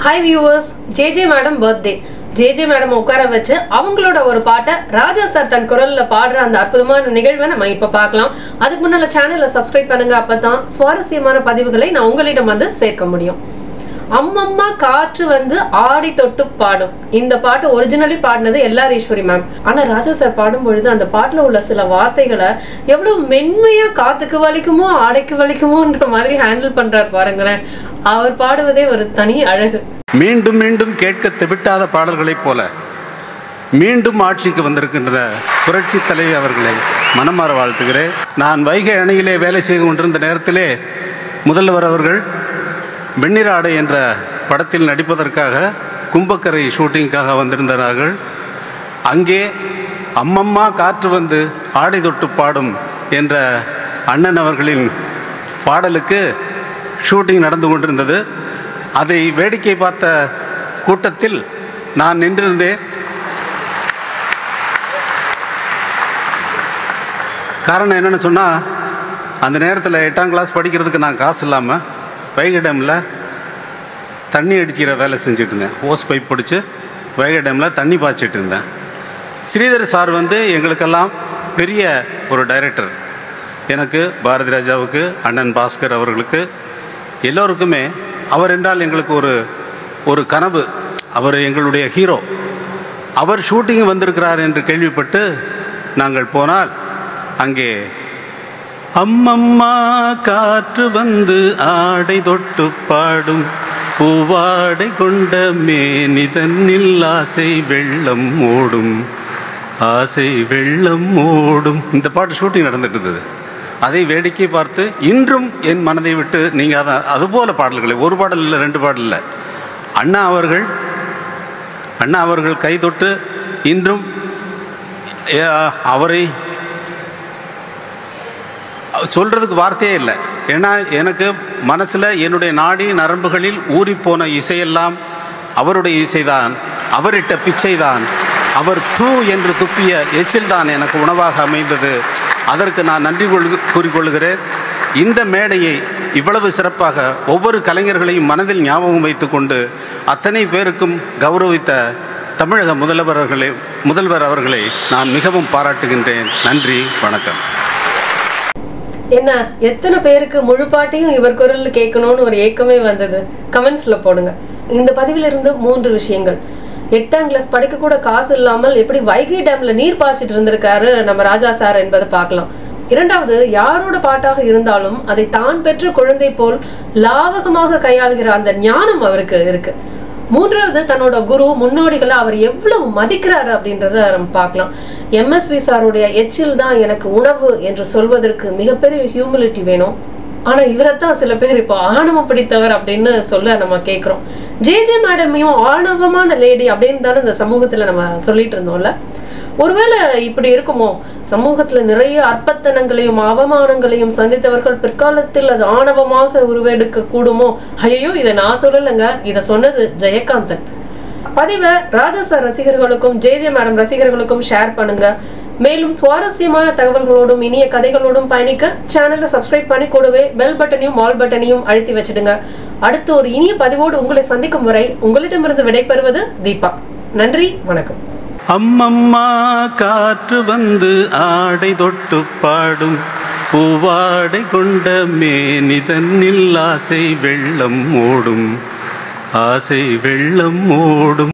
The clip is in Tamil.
Hi viewers, JJ Madam birthday. JJ Madam உட்கார வச்சு அவங்களோட ஒரு பாட்டை ராஜா சார் தன் குரல்ல பாடுற அந்த அற்புதமான நிகழ்வை நம்ம இப்ப பார்க்கலாம். அதுக்கு முன்னால சேனலை சப்ஸ்கிரைப் பண்ணுங்க, அப்பதான் சுவாரஸ்யமான பதிவுகளை நான் உங்களிடம் வந்து சேர்க்க முடியும். அம்மம்மா காற்று வந்து ஆடி தொட்டு பாடும். இந்த பாட்டு ஒரிஜினலி பாடினது எல்லார் ஈஸ்வரி மேம். ஆனா ராஜா சார் பாடும் பொழுது அந்த பாட்டுல உள்ள சில வார்த்தைகளை எவ்வளவு மென்மையா காத்துக்கு வலிக்குமோ ஆடைக்கு வலிக்குமோன்ற மாதிரி ஹேண்டில் பண்றாரு பாருங்களேன். அவர் பாடுவதே ஒரு தனி அழகு. மீண்டும் மீண்டும் கேட்க தெவிட்டாத பாடல்களைப் போல மீண்டும் ஆட்சிக்கு வந்திருக்கின்ற புரட்சி தலைவி அவர்களை மனமாற வாழ்த்துகிறேன். நான் வைகை அணையிலே வேலை செய்து கொண்டிருந்த நேரத்திலே முதல்வர் அவர்கள் வெண்ணிற ஆடை என்ற படத்தில் நடிப்பதற்காக கும்பக்கரை ஷூட்டிங்காக வந்திருந்தார்கள். அங்கே அம்மம்மா காற்று வந்து ஆடை தொட்டு பாடும் என்ற அண்ணன் அவர்களின் பாடலுக்கு ஷூட்டிங் நடந்து கொண்டிருந்தது. அதை வேடிக்கை பார்த்த கூட்டத்தில் நான் நின்றிருந்தேன். காரணம் என்னென்னு சொன்னால், அந்த நேரத்தில் 8ஆம் கிளாஸ் படிக்கிறதுக்கு நான் காசு இல்லாமல் வைகை டேமில் தண்ணி அடிச்சுக்கிற வேலை செஞ்சுட்டு இருந்தேன். ஓஸ் பைப் பிடிச்சி வைகை டேமில் தண்ணி பாய்ச்சிட்டு இருந்தேன். ஸ்ரீதர் சார் வந்து எங்களுக்கெல்லாம் பெரிய ஒரு டைரக்டர். எனக்கு, பாரதி ராஜாவுக்கு, அண்ணன் பாஸ்கர் அவர்களுக்கு எல்லோருக்குமே அவர் என்றால் எங்களுக்கு ஒரு கனவு. அவர் எங்களுடைய ஹீரோ. அவர் ஷூட்டிங் வந்திருக்கிறார் என்று கேள்விப்பட்டு நாங்கள் போனால் அங்கே அம்மம்மா காற்று வந்து ஆடை தொட்டு பாடும், பூவாடை கொண்ட மேனிதனில் ஆசை வெள்ளம் ஓடும், ஆசை வெள்ளம் ஓடும், இந்த பாட்டு ஷூட்டிங் நடந்துட்டு இருந்தது. அதை வேடிக்கை பார்த்து இன்றும் என் மனதை விட்டு நீங்கள் அதுபோல பாடல்களை, ஒரு பாடல் இல்லை, 2 பாடல் இல்லை, அண்ணா அவர்கள் கை தொட்டு இன்றும் அவரை சொல்கிறதுக்கு வார்த்தையே இல்லை. ஏன்னா எனக்கு மனசில் என்னுடைய நாடி நரம்புகளில் ஊறிப்போன இசையெல்லாம் அவருடைய இசைதான், அவரிட்ட பிச்சைதான், அவர் தூ என்று துப்பிய எச்சில் தான் எனக்கு உணவாக அமைந்தது. அதற்கு நான் நன்றி கூறிக்கொள்கிறேன். இந்த மேடையை இவ்வளவு சிறப்பாக ஒவ்வொரு கலைஞர்களையும் மனதில் ஞாபகம் வைத்து கொண்டு அத்தனை பேருக்கும் கௌரவித்த தமிழக முதல்வர் அவர்களை நான் மிகவும் பாராட்டுகின்றேன். நன்றி, வணக்கம். என்ன, எத்தனை பேருக்கு முழு பாட்டையும் இவர் குரல்ல கேட்கணும்னு ஒரு ஏக்கமே வந்தது? கமெண்ட்ஸ்ல போடுங்க. இந்த பதிவிலிருந்து 3 விஷயங்கள். 8ஆம் கிளாஸ் படிக்க கூட காசு இல்லாமல் எப்படி வைகை டேம்ல நீர் பாய்ச்சிட்டு இருந்திருக்காரு நம்ம ராஜா சார் என்பதை பார்க்கலாம். 2வது, யாரோட பாட்டாக இருந்தாலும் அதை தான் பெற்ற குழந்தை போல் லாவகமாக கையாளுகிற அந்த ஞானம் அவருக்கு இருக்கு. 3வது, தன்னோட குரு முன்னோடிகளை அவர் எவ்வளவு மதிக்கிறாரு அப்படின்றத நம்ம பார்க்கலாம். MSV சாருடைய எச்சில் தான் எனக்கு உணவு என்று சொல்வதற்கு மிகப்பெரிய ஹியூமிலிட்டி வேணும். ஆனா இவரைத்தான் சில பேர் இப்போ ஆணவம் பிடித்தவர் அப்படின்னு சொல்ல நம்ம கேட்கிறோம். JJ மேடமையும் ஆணவமான லேடி அப்படின்னு தானே இந்த சமூகத்துல நம்ம சொல்லிட்டு இருந்தோம்ல. ஒருவேளை இப்படி இருக்குமோ? சமூகத்துல நிறைய அற்பத்தனங்களையும் அவமானங்களையும் சந்தித்தவர்கள் பிற்காலத்தில் அது ஆணவமாக உருவெடுக்க கூடுமோ? ஐயோ, இதை நான் சொல்லலைங்க, இதை சொன்னது ஜெயகாந்தன். பதிவை ராஜா சார் ரசிகர்களுக்கும் JJ மேடம் ரசிகர்களுக்கும் ஷேர் பண்ணுங்க. மேலும் சுவாரஸ்யமான தகவல்களோடும் இனிய கதைகளோடும் பயணிக்க சேனலை சப்ஸ்கிரைப் பண்ணி கூடவே பெல் பட்டனையும் ஆல் பட்டனையும் அழுத்தி வச்சிடுங்க. அடுத்து ஒரு இனிய பதிவோடு உங்களை சந்திக்கும் வரை உங்களிடமிருந்து விடைபெறுவது தீபா. நன்றி, வணக்கம். அம்மம்மா காற்று வந்து ஆடை தொட்டு பாடும், பூவாடை கொண்ட மேனிதனில் ஆசை வெள்ளம் ஓடும், ஆசை வெள்ளம் ஓடும்.